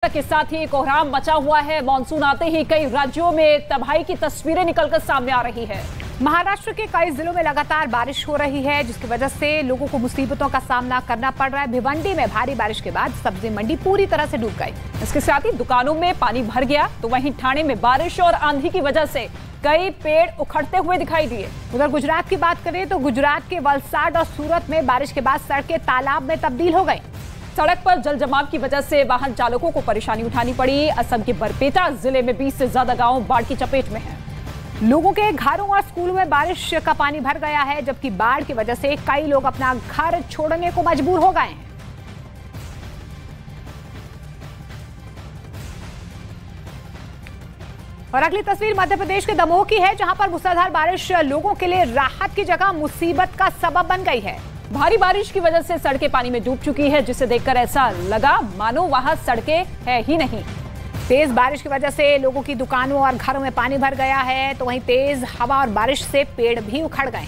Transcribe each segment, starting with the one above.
के साथ ही कोहराम मचा हुआ है। मानसून आते ही कई राज्यों में तबाही की तस्वीरें निकलकर सामने आ रही है। महाराष्ट्र के कई जिलों में लगातार बारिश हो रही है, जिसकी वजह से लोगों को मुसीबतों का सामना करना पड़ रहा है। भिवंडी में भारी बारिश के बाद सब्जी मंडी पूरी तरह से डूब गई। इसके साथ ही दुकानों में पानी भर गया, तो वहीं ठाणे में बारिश और आंधी की वजह से कई पेड़ उखड़ते हुए दिखाई दिए। उधर गुजरात की बात करें तो गुजरात के वलसाड और सूरत में बारिश के बाद सड़कें तालाब में तब्दील हो गई। सड़क पर जल जमाव की वजह से वाहन चालकों को परेशानी उठानी पड़ी। असम के बरपेटा जिले में 20 से ज्यादा गांव बाढ़ की चपेट में हैं। लोगों के घरों और स्कूलों में बारिश का पानी भर गया है, जबकि बाढ़ की वजह से कई लोग अपना घर छोड़ने को मजबूर हो गए हैं। और अगली तस्वीर मध्य प्रदेश के दमोह की है, जहां पर मूसलाधार बारिश लोगों के लिए राहत की जगह मुसीबत का सबब बन गई है। भारी बारिश की वजह से सड़कें पानी में डूब चुकी है, जिसे देखकर ऐसा लगा मानो वहां सड़कें है ही नहीं। तेज बारिश की वजह से लोगों की दुकानों और घरों में पानी भर गया है, तो वहीं तेज हवा और बारिश से पेड़ भी उखड़ गए।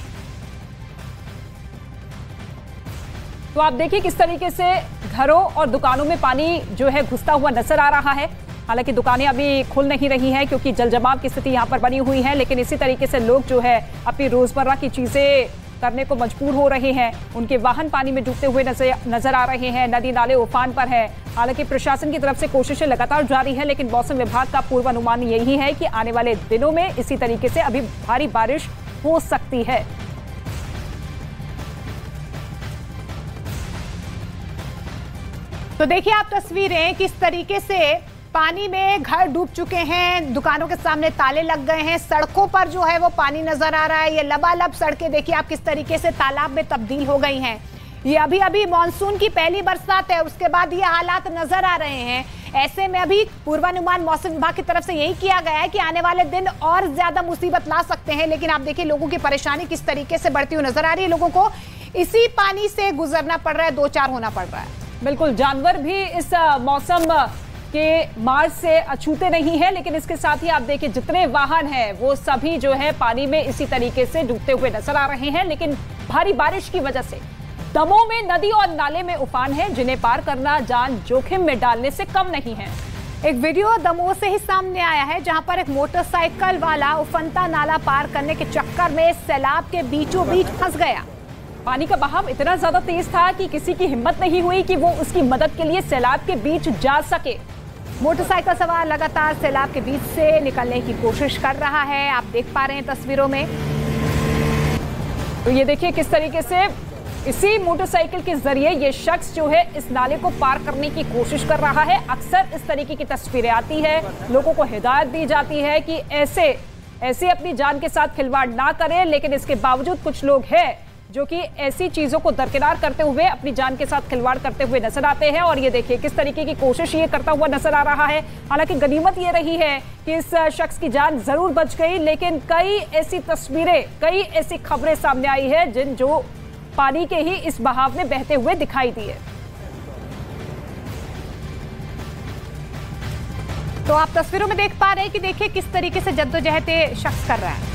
तो आप देखिए किस तरीके से घरों और दुकानों में पानी जो है घुसता हुआ नजर आ रहा है। हालांकि दुकानें अभी खुल नहीं रही हैं क्योंकि जल जमाव की स्थिति यहाँ पर बनी हुई है, लेकिन इसी तरीके से लोग जो है अपनी रोजमर्रा की चीजें करने को मजबूर हो रहे हैं। उनके वाहन पानी में डूबते हुए नजर आ रहे हैं। नदी नाले उफान पर है। हालांकि प्रशासन की तरफ से कोशिशें लगातार जारी है, लेकिन मौसम विभाग का पूर्वानुमान यही है कि आने वाले दिनों में इसी तरीके से अभी भारी बारिश हो सकती है। तो देखिए आप तस्वीरें किस तरीके से पानी में घर डूब चुके हैं, दुकानों के सामने ताले लग गए हैं, सड़कों पर जो है वो पानी नजर आ रहा है। ये लबालब सड़कें देखिए आप किस तरीके से तालाब में तब्दील हो गई हैं। ये अभी मानसून की पहली बरसात है, उसके बाद ये हालात नजर आ रहे हैं। ऐसे में अभी पूर्वानुमान मौसम विभाग की तरफ से यही किया गया है कि आने वाले दिन और ज्यादा मुसीबत ला सकते हैं, लेकिन आप देखिए लोगों की परेशानी किस तरीके से बढ़ती हुई नजर आ रही है। लोगों को इसी पानी से गुजरना पड़ रहा है, दो चार होना पड़ रहा है। बिल्कुल, जानवर भी इस मौसम के मार से अछूते नहीं है, लेकिन इसके साथ ही आप देखिए जितने वाहन हैं वो सभी जो है पानी में इसी तरीके से डूबते हुए नजर आ रहे हैं। लेकिन भारी बारिश की वजह से दमोह में नदी और नाले में उफान है, जिन्हें पार करना जान जोखिम में डालने से कम नहीं है। एक वीडियो दमोह से ही सामने आया है, जहां पर एक मोटरसाइकिल वाला उफनता नाला पार करने के चक्कर में सैलाब के बीचों बीच फंस गया। पानी का बहाव इतना ज्यादा तेज था कि किसी की हिम्मत नहीं हुई कि वो उसकी मदद के लिए सैलाब के बीच जा सके। मोटरसाइकिल सवार लगातार सैलाब के बीच से निकलने की कोशिश कर रहा है, आप देख पा रहे हैं तस्वीरों में। तो ये देखिए किस तरीके से इसी मोटरसाइकिल के जरिए ये शख्स जो है इस नाले को पार करने की कोशिश कर रहा है। अक्सर इस तरीके की तस्वीरें आती है, लोगों को हिदायत दी जाती है कि ऐसे अपनी जान के साथ खिलवाड़ ना करें, लेकिन इसके बावजूद कुछ लोग हैं जो कि ऐसी चीजों को दरकिनार करते हुए अपनी जान के साथ खिलवाड़ करते हुए नजर आते हैं। और ये देखिए किस तरीके की कोशिश ये करता हुआ नजर आ रहा है। हालांकि गनीमत ये रही है कि इस शख्स की जान जरूर बच गई, लेकिन कई ऐसी तस्वीरें, कई ऐसी खबरें सामने आई है जो पानी के ही इस बहाव में बहते हुए दिखाई दिए। तो आप तस्वीरों में देख पा रहे हैं कि देखिए किस तरीके से जद्दोजहद शख्स कर रहा है।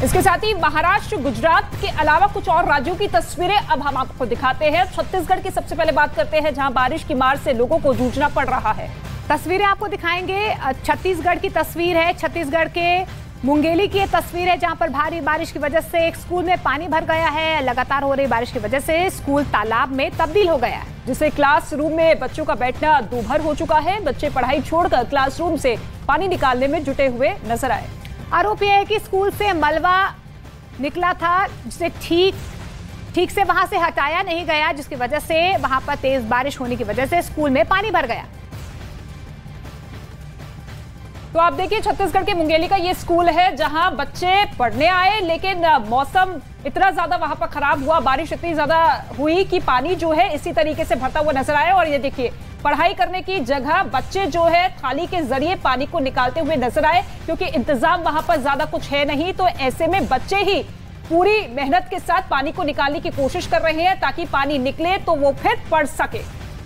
इसके साथ ही महाराष्ट्र, गुजरात के अलावा कुछ और राज्यों की तस्वीरें अब हम आपको दिखाते हैं। छत्तीसगढ़ की सबसे पहले बात करते हैं, जहां बारिश की मार से लोगों को जूझना पड़ रहा है। तस्वीरें आपको दिखाएंगे। छत्तीसगढ़ की तस्वीर है, छत्तीसगढ़ के मुंगेली की तस्वीर है, जहां पर भारी बारिश की वजह से एक स्कूल में पानी भर गया है। लगातार हो रही बारिश की वजह से स्कूल तालाब में तब्दील हो गया है, जिससे क्लासरूम में बच्चों का बैठना दूभर हो चुका है। बच्चे पढ़ाई छोड़कर क्लासरूम से पानी निकालने में जुटे हुए नजर आए। आरोप यह है कि स्कूल से मलबा निकला था, जिसे ठीक से वहां से हटाया नहीं गया, जिसकी वजह से वहां पर तेज बारिश होने की वजह से स्कूल में पानी भर गया। तो आप देखिए छत्तीसगढ़ के मुंगेली का ये स्कूल है, जहां बच्चे पढ़ने आए, लेकिन मौसम इतना ज्यादा वहां पर खराब हुआ, बारिश इतनी ज्यादा हुई कि पानी जो है इसी तरीके से भरता हुआ नजर आया। और ये देखिए पढ़ाई करने की जगह बच्चे जो है थाली के जरिए पानी को निकालते हुए नजर आए, क्योंकि इंतजाम वहां पर ज्यादा कुछ है नहीं। तो ऐसे में बच्चे ही पूरी मेहनत के साथ पानी को निकालने की कोशिश कर रहे हैं ताकि पानी निकले तो वो फिर पढ़ सके।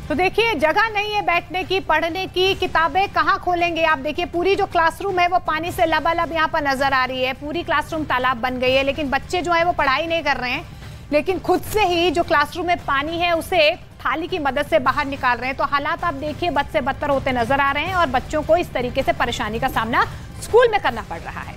तो देखिए जगह नहीं है बैठने की, पढ़ने की, किताबें कहाँ खोलेंगे। आप देखिए पूरी जो क्लासरूम है वो पानी से लबालब यहाँ पर नजर आ रही है। पूरी क्लासरूम तालाब बन गई है, लेकिन बच्चे जो है वो पढ़ाई नहीं कर रहे हैं, लेकिन खुद से ही जो क्लासरूम में पानी है उसे थाली की मदद से बाहर निकाल रहे हैं। तो हालात आप देखिए बद से बदतर होते नजर आ रहे हैं और बच्चों को इस तरीके से परेशानी का सामना स्कूल में करना पड़ रहा है।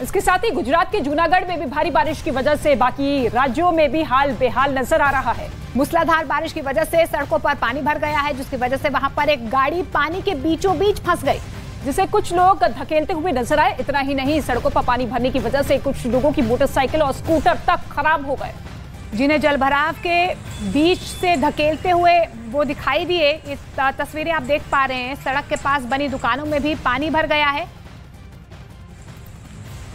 इसके साथ ही गुजरात के जूनागढ़ में भी भारी बारिश की वजह से बाकी राज्यों में भी हाल बेहाल नजर आ रहा है। मूसलाधार बारिश की वजह से सड़कों पर पानी भर गया है, जिसकी वजह से वहां पर एक गाड़ी पानी के बीचों बीच फंस गई, जिसे कुछ लोग धकेलते हुए नजर आए। इतना ही नहीं, सड़कों पर पानी भरने की वजह से कुछ लोगों की मोटरसाइकिल और स्कूटर तक खराब हो गए, जिन्हें जलभराव के बीच से धकेलते हुए वो दिखाई दिए। इस तस्वीरें आप देख पा रहे हैं, सड़क के पास बनी दुकानों में भी पानी भर गया है।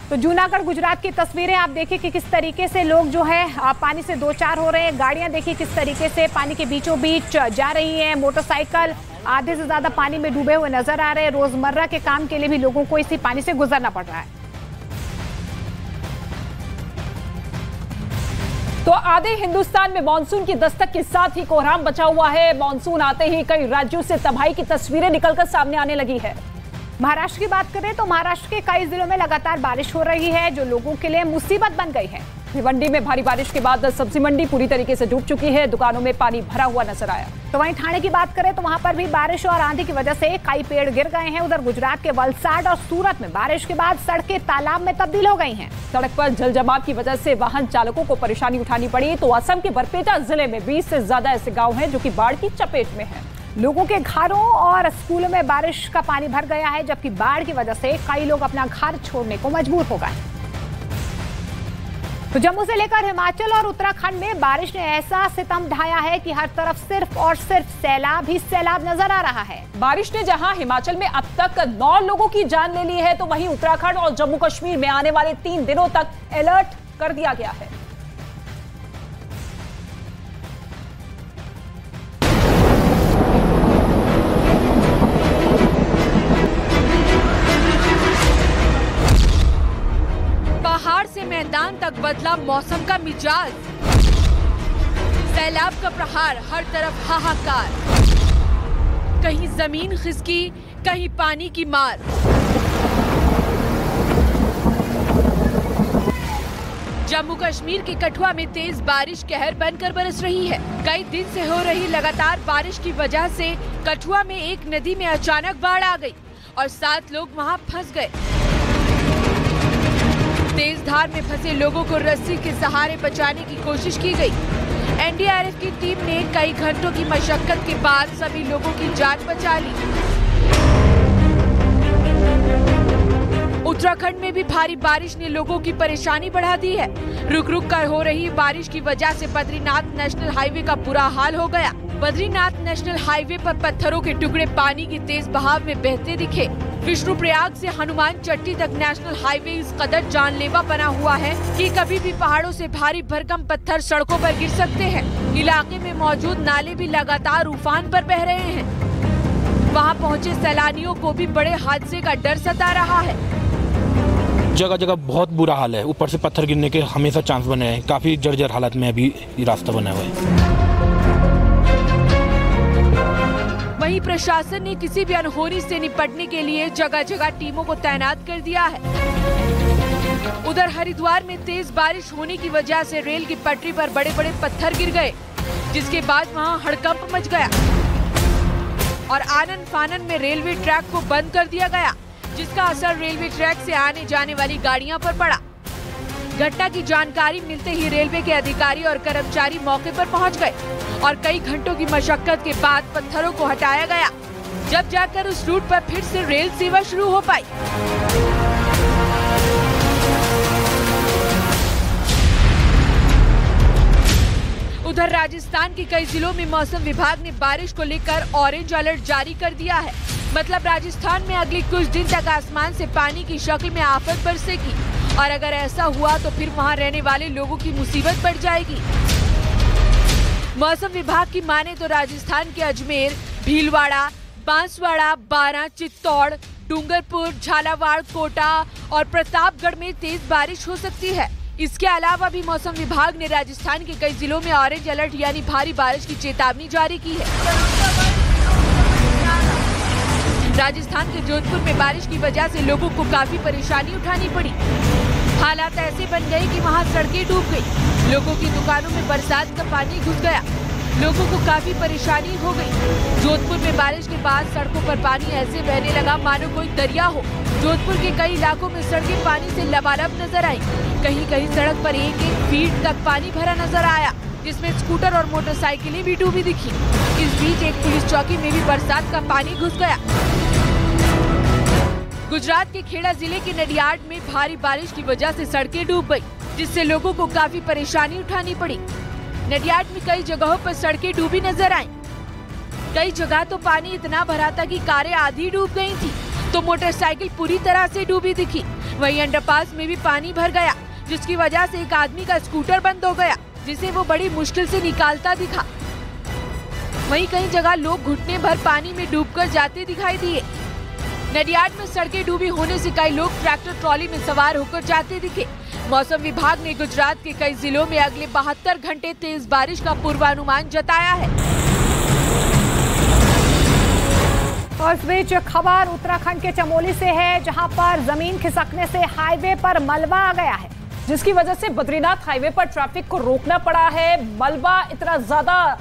तो जूनागढ़ गुजरात की तस्वीरें आप देखिए कि किस तरीके से लोग जो है पानी से दो चार हो रहे हैं। गाड़ियां देखिए किस तरीके से पानी के बीचों बीच जा रही हैं। मोटरसाइकिल आधे से ज्यादा पानी में डूबे हुए नजर आ रहे हैं। रोजमर्रा के काम के लिए भी लोगों को इसी पानी से गुजरना पड़ रहा है। तो आधे हिंदुस्तान में मानसून की दस्तक के साथ ही कोहराम बचा हुआ है। मानसून आते ही कई राज्यों से तबाही की तस्वीरें निकलकर सामने आने लगी है। महाराष्ट्र की बात करें तो महाराष्ट्र के कई जिलों में लगातार बारिश हो रही है, जो लोगों के लिए मुसीबत बन गई है। भिवंडी में भारी बारिश के बाद सब्जी मंडी पूरी तरीके से डूब चुकी है। दुकानों में पानी भरा हुआ नजर आया। तो वहीं ठाणे की बात करें तो वहां पर भी बारिश और आंधी की वजह से कई पेड़ गिर गए हैं। उधर गुजरात के वलसाड और सूरत में बारिश के बाद सड़कें तालाब में तब्दील हो गई हैं। सड़क पर जल जमाव की वजह से वाहन चालकों को परेशानी उठानी पड़ी। तो असम के बरपेटा जिले में 20 से ज्यादा ऐसे गाँव हैं जो कि बाढ़ की चपेट में है। लोगों के घरों और स्कूलों में बारिश का पानी भर गया है, जबकि बाढ़ की वजह से कई लोग अपना घर छोड़ने को मजबूर हो गए। तो जम्मू से लेकर हिमाचल और उत्तराखंड में बारिश ने ऐसा सितम ढाया है कि हर तरफ सिर्फ और सिर्फ सैलाब ही सैलाब नजर आ रहा है। बारिश ने जहां हिमाचल में अब तक 9 लोगों की जान ले ली है, तो वहीं उत्तराखंड और जम्मू कश्मीर में आने वाले 3 दिनों तक अलर्ट कर दिया गया है। मैदान तक बदला मौसम का मिजाज। सैलाब का प्रहार, हर तरफ हाहाकार। कहीं जमीन खिसकी, कहीं पानी की मार। जम्मू कश्मीर के कठुआ में तेज बारिश कहर बनकर बरस रही है। कई दिन से हो रही लगातार बारिश की वजह से कठुआ में एक नदी में अचानक बाढ़ आ गई और 7 लोग वहां फंस गए। तेज धार में फंसे लोगों को रस्सी के सहारे बचाने की कोशिश की गई। एनडीआरएफ की टीम ने कई घंटों की मशक्कत के बाद सभी लोगों की जान बचा ली। उत्तराखंड में भी भारी बारिश ने लोगों की परेशानी बढ़ा दी है। रुक रुक कर हो रही बारिश की वजह से बद्रीनाथ नेशनल हाईवे का बुरा हाल हो गया। बद्रीनाथ नेशनल हाईवे पर पत्थरों के टुकड़े पानी के तेज बहाव में बहते दिखे। विष्णुप्रयाग से हनुमान चट्टी तक नेशनल हाईवे इस कदर जानलेवा बना हुआ है कि कभी भी पहाड़ों से भारी भरकम पत्थर सड़कों पर गिर सकते हैं। इलाके में मौजूद नाले भी लगातार उफान पर बह रहे हैं। वहां पहुंचे सैलानियों को भी बड़े हादसे का डर सता रहा है। जगह जगह बहुत बुरा हाल है। ऊपर से पत्थर गिरने के हमेशा चांस बने हैं। काफी जर्जर हालत में अभी ये रास्ता बना हुआ है। वहीं प्रशासन ने किसी भी अनहोनी से निपटने के लिए जगह जगह टीमों को तैनात कर दिया है। उधर हरिद्वार में तेज बारिश होने की वजह से रेल की पटरी पर बड़े बड़े पत्थर गिर गए, जिसके बाद वहां हड़कंप मच गया और आनन फानन में रेलवे ट्रैक को बंद कर दिया गया, जिसका असर रेलवे ट्रैक से आने जाने वाली गाड़ियां पर पड़ा। घटना की जानकारी मिलते ही रेलवे के अधिकारी और कर्मचारी मौके पर पहुंच गए और कई घंटों की मशक्कत के बाद पत्थरों को हटाया गया, जब जाकर उस रूट पर फिर से रेल सेवा शुरू हो पाई। उधर राजस्थान के कई जिलों में मौसम विभाग ने बारिश को लेकर ऑरेंज अलर्ट जारी कर दिया है। मतलब राजस्थान में अगले कुछ दिन तक आसमान से पानी की शक्ल में आफत बरसेगी और अगर ऐसा हुआ तो फिर वहां रहने वाले लोगों की मुसीबत बढ़ जाएगी। मौसम विभाग की माने तो राजस्थान के अजमेर, भीलवाड़ा, बांसवाड़ा, बारां, चित्तौड़, डूंगरपुर, झालावाड़, कोटा और प्रतापगढ़ में तेज बारिश हो सकती है। इसके अलावा भी मौसम विभाग ने राजस्थान के कई जिलों में ऑरेंज अलर्ट यानी भारी बारिश की चेतावनी जारी की है। राजस्थान के जोधपुर में बारिश की वजह से लोगों को काफी परेशानी उठानी पड़ी। हालात ऐसे बन गए कि वहां सड़कें डूब गई। लोगों की दुकानों में बरसात का पानी घुस गया। लोगों को काफी परेशानी हो गई। जोधपुर में बारिश के बाद सड़कों पर पानी ऐसे बहने लगा मानो कोई दरिया हो। जोधपुर के कई इलाकों में सड़कें पानी से लबालब नजर आई। कहीं कहीं सड़क पर 1-1 फीट तक पानी भरा नजर आया, जिसमें स्कूटर और मोटरसाइकिलें भी डूबी दिखी। इस बीच एक पुलिस चौकी में भी बरसात का पानी घुस गया। गुजरात के खेड़ा जिले के नडियाड में भारी बारिश की वजह से सड़कें डूब गई, जिससे लोगों को काफी परेशानी उठानी पड़ी। नडियाड में कई जगहों पर सड़कें डूबी नजर आईं। कई जगह तो पानी इतना भरा था कि कारें आधी डूब गई थी, तो मोटरसाइकिल पूरी तरह से डूबी दिखी। वहीं अंडरपास में भी पानी भर गया, जिसकी वजह से एक आदमी का स्कूटर बंद हो गया, जिसे वो बड़ी मुश्किल से निकालता दिखा। वहीं कई जगह लोग घुटने भर पानी में डूबकर जाते दिखाई दिए। नडियाड में सड़कें डूबी होने से कई लोग ट्रैक्टर ट्रॉली में सवार होकर जाते दिखे। मौसम विभाग ने गुजरात के कई जिलों में अगले 72 घंटे तेज बारिश का पूर्वानुमान जताया है। और इस बीच खबर उत्तराखंड के चमोली से है, जहां पर जमीन खिसकने से हाईवे पर मलबा आ गया है, जिसकी वजह से बद्रीनाथ हाईवे पर ट्रैफिक को रोकना पड़ा है। मलबा इतना ज्यादा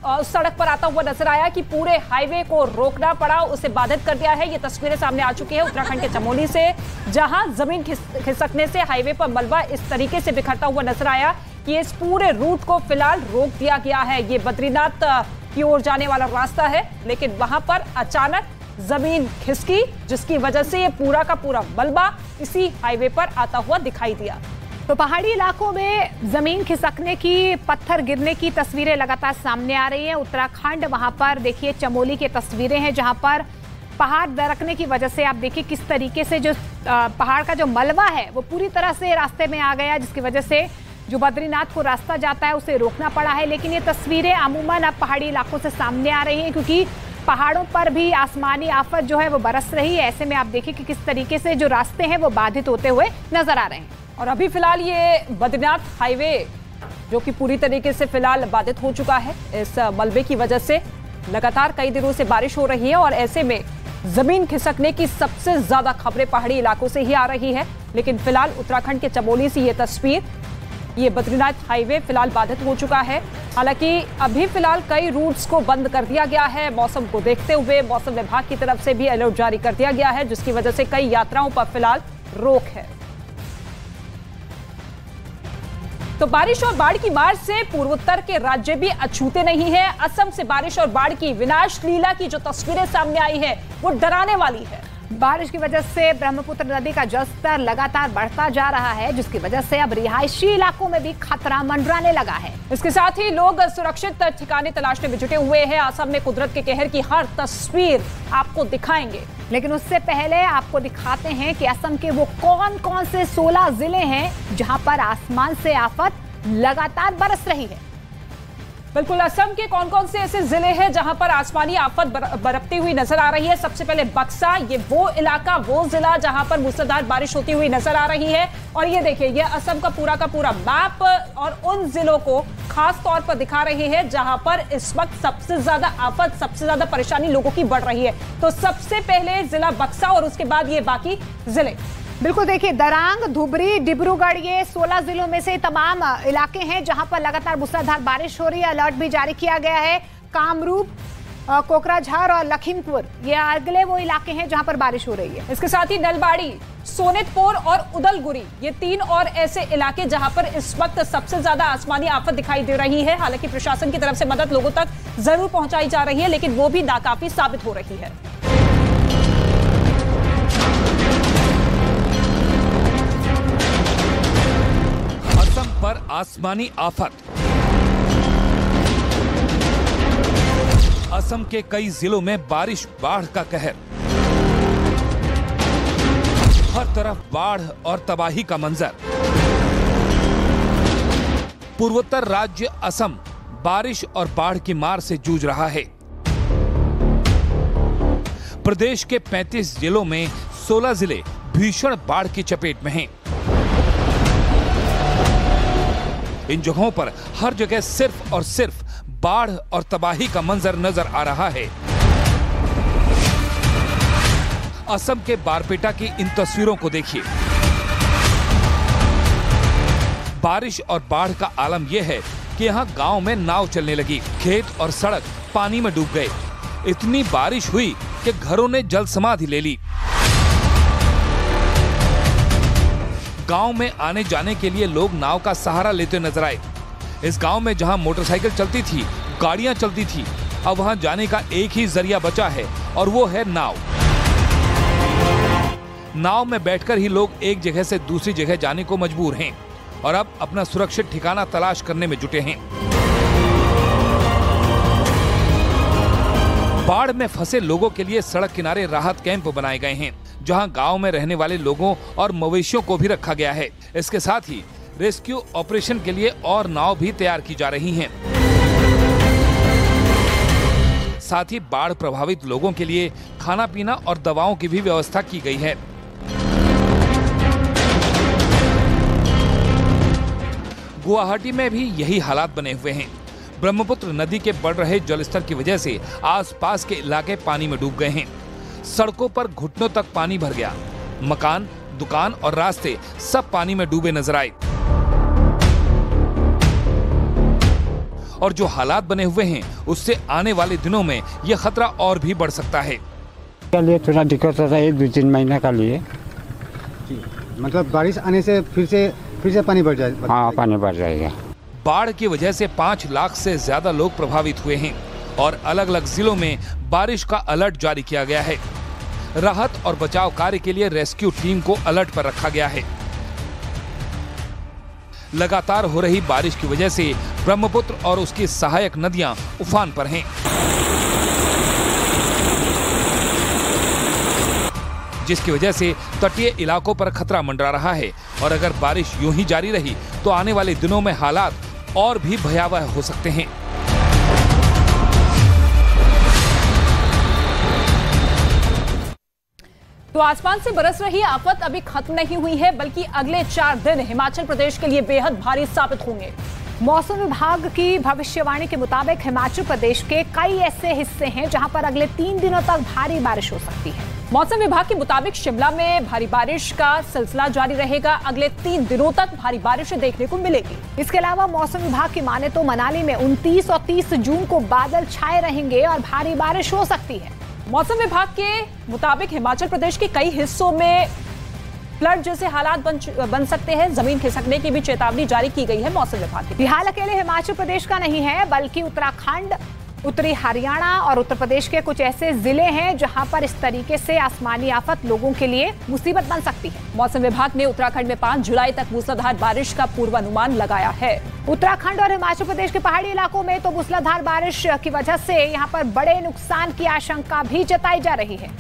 सड़क पर आता हुआ नजर आया कि पूरे हाईवे को रोकना पड़ा, उसे बाधित कर दिया है। ये तस्वीरें सामने आ चुकी है उत्तराखंड के चमोली से, जहां जमीन खिसकने से हाईवे पर मलबा इस तरीके से बिखरता हुआ नजर आया कि इस पूरे रूट को फिलहाल रोक दिया गया है। ये बद्रीनाथ की ओर जाने वाला रास्ता है, लेकिन वहां पर अचानक जमीन खिसकी, जिसकी वजह से ये पूरा का पूरा मलबा इसी हाईवे पर आता हुआ दिखाई दिया। तो पहाड़ी इलाकों में जमीन खिसकने की, पत्थर गिरने की तस्वीरें लगातार सामने आ रही हैं। उत्तराखंड, वहां पर देखिए चमोली की तस्वीरें हैं, जहां पर पहाड़ दरकने की वजह से आप देखिए किस तरीके से जो पहाड़ का जो मलबा है वो पूरी तरह से रास्ते में आ गया, जिसकी वजह से जो बद्रीनाथ को रास्ता जाता है उसे रोकना पड़ा है। लेकिन ये तस्वीरें अमूमन अब पहाड़ी इलाकों से सामने आ रही हैं, क्योंकि पहाड़ों पर भी आसमानी आफत जो है वो बरस रही है। ऐसे में आप देखिए कि किस तरीके से जो रास्ते हैं वो बाधित होते हुए नजर आ रहे हैं। और अभी फिलहाल ये बद्रीनाथ हाईवे जो कि पूरी तरीके से फिलहाल बाधित हो चुका है इस मलबे की वजह से। लगातार कई दिनों से बारिश हो रही है और ऐसे में जमीन खिसकने की सबसे ज्यादा खबरें पहाड़ी इलाकों से ही आ रही है। लेकिन फिलहाल उत्तराखंड के चमोली से ये तस्वीर, ये बद्रीनाथ हाईवे फिलहाल बाधित हो चुका है। हालांकि अभी फिलहाल कई रूट्स को बंद कर दिया गया है। मौसम को देखते हुए मौसम विभाग की तरफ से भी अलर्ट जारी कर दिया गया है, जिसकी वजह से कई यात्राओं पर फिलहाल रोक है। तो बारिश और बाढ़ की मार से पूर्वोत्तर के राज्य भी अछूते नहीं हैं। असम से बारिश और बाढ़ की विनाश लीला की जो तस्वीरें सामने आई है वो डराने वाली है। बारिश की वजह से ब्रह्मपुत्र नदी का जलस्तर लगातार बढ़ता जा रहा है, जिसकी वजह से अब रिहायशी इलाकों में भी खतरा मंडराने लगा है। इसके साथ ही लोग सुरक्षित ठिकाने तलाशने में जुटे हुए हैं। असम में कुदरत के कहर की हर तस्वीर आपको दिखाएंगे, लेकिन उससे पहले आपको दिखाते हैं कि असम के वो कौन कौन से 16 जिले हैं जहां पर आसमान से आफत लगातार बरस रही है। बिल्कुल, असम के कौन कौन से ऐसे जिले हैं जहां पर आसमानी आफत बरपती हुई नजर आ रही है। सबसे पहले बक्सा, ये वो इलाका, वो जिला जहां पर मूसलाधार बारिश होती हुई नजर आ रही है। और ये देखिए, ये असम का पूरा मैप और उन जिलों को खास तौर पर दिखा रहे हैं जहां पर इस वक्त सबसे ज्यादा आफत, सबसे ज्यादा परेशानी लोगों की बढ़ रही है। तो सबसे पहले जिला बक्सा और उसके बाद ये बाकी जिले। बिल्कुल, देखिए दरांग, धुबरी, डिब्रूगढ़, ये 16 जिलों में से तमाम इलाके हैं जहां पर लगातार मूसलाधार बारिश हो रही है। अलर्ट भी जारी किया गया है। कामरूप, कोकराझार और लखीमपुर, ये अगले वो इलाके हैं जहां पर बारिश हो रही है। इसके साथ ही नलबाड़ी, सोनितपुर और उदलगुरी, ये 3 और ऐसे इलाके जहां पर इस वक्त सबसे ज्यादा आसमानी आफत दिखाई दे रही है। हालांकि प्रशासन की तरफ से मदद लोगों तक जरूर पहुंचाई जा रही है, लेकिन वो भी नाकाफी साबित हो रही है। पर आसमानी आफत। असम के कई जिलों में बारिश, बाढ़ का कहर। हर तरफ बाढ़ और तबाही का मंजर। पूर्वोत्तर राज्य असम बारिश और बाढ़ की मार से जूझ रहा है। प्रदेश के 35 जिलों में 16 जिले भीषण बाढ़ की चपेट में हैं। इन जगहों पर हर जगह सिर्फ और सिर्फ बाढ़ और तबाही का मंजर नजर आ रहा है। असम के बारपेटा की इन तस्वीरों को देखिए। बारिश और बाढ़ का आलम यह है कि यहाँ गांव में नाव चलने लगी। खेत और सड़क पानी में डूब गए। इतनी बारिश हुई कि घरों ने जल समाधि ले ली। गांव में आने जाने के लिए लोग नाव का सहारा लेते नजर आए। इस गांव में जहां मोटरसाइकिल चलती थी, गाड़ियां चलती थी, अब वहां जाने का एक ही जरिया बचा है और वो है नाव। नाव में बैठकर ही लोग एक जगह से दूसरी जगह जाने को मजबूर हैं और अब अपना सुरक्षित ठिकाना तलाश करने में जुटे हैं। बाढ़ में फंसे लोगों के लिए सड़क किनारे राहत कैंप बनाए गए हैं, जहां गांव में रहने वाले लोगों और मवेशियों को भी रखा गया है। इसके साथ ही रेस्क्यू ऑपरेशन के लिए और नाव भी तैयार की जा रही हैं। साथ ही बाढ़ प्रभावित लोगों के लिए खाना पीना और दवाओं की भी व्यवस्था की गई है। गुवाहाटी में भी यही हालात बने हुए हैं। ब्रह्मपुत्र नदी के बढ़ रहे जलस्तर की वजह से आसपास के इलाके पानी में डूब गए हैं। सड़कों पर घुटनों तक पानी भर गया। मकान, दुकान और रास्ते सब पानी में डूबे नजर आए। और जो हालात बने हुए हैं उससे आने वाले दिनों में यह खतरा और भी बढ़ सकता है। के लिए थोड़ा दिक्कत होता है 2-3 महीने का लिए। मतलब बारिश आने से फिर से पानी बढ़ जाएगा। हाँ, पानी बढ़ जाएगा। बाढ़ की वजह से 5 लाख से ज्यादा लोग प्रभावित हुए हैं और अलग अलग जिलों में बारिश का अलर्ट जारी किया गया है। राहत और बचाव कार्य के लिए रेस्क्यू टीम को अलर्ट पर रखा गया है। लगातार हो रही बारिश की वजह से ब्रह्मपुत्र और उसकी सहायक नदियां उफान पर हैं, जिसकी वजह से तटीय इलाकों पर खतरा मंडरा रहा है। और अगर बारिश यूं ही जारी रही तो आने वाले दिनों में हालात और भी भयावह हो सकते हैं। तो आसमान से बरस रही आफत अभी खत्म नहीं हुई है, बल्कि अगले 4 दिन हिमाचल प्रदेश के लिए बेहद भारी साबित होंगे। मौसम विभाग की भविष्यवाणी के मुताबिक हिमाचल प्रदेश के कई ऐसे हिस्से हैं जहां पर अगले 3 दिनों तक भारी बारिश हो सकती है। मौसम विभाग के मुताबिक शिमला में भारी बारिश का सिलसिला जारी रहेगा। अगले 3 दिनों तक भारी बारिश देखने को मिलेगी। इसके अलावा मौसम विभाग की माने तो मनाली में 29 और 30 जून को बादल छाए रहेंगे और भारी बारिश हो सकती है। मौसम विभाग के मुताबिक हिमाचल प्रदेश के कई हिस्सों में फ्लड जैसे हालात बन सकते हैं। जमीन खिसकने की भी चेतावनी जारी की गई है मौसम विभाग की। फिलहाल अकेले हिमाचल प्रदेश का नहीं है, बल्कि उत्तराखंड, उत्तरी हरियाणा और उत्तर प्रदेश के कुछ ऐसे जिले हैं जहां पर इस तरीके से आसमानी आफत लोगों के लिए मुसीबत बन सकती है। मौसम विभाग ने उत्तराखंड में 5 जुलाई तक मूसलाधार बारिश का पूर्वानुमान लगाया है। उत्तराखंड और हिमाचल प्रदेश के पहाड़ी इलाकों में तो मूसलाधार बारिश की वजह से यहां पर बड़े नुकसान की आशंका भी जताई जा रही है।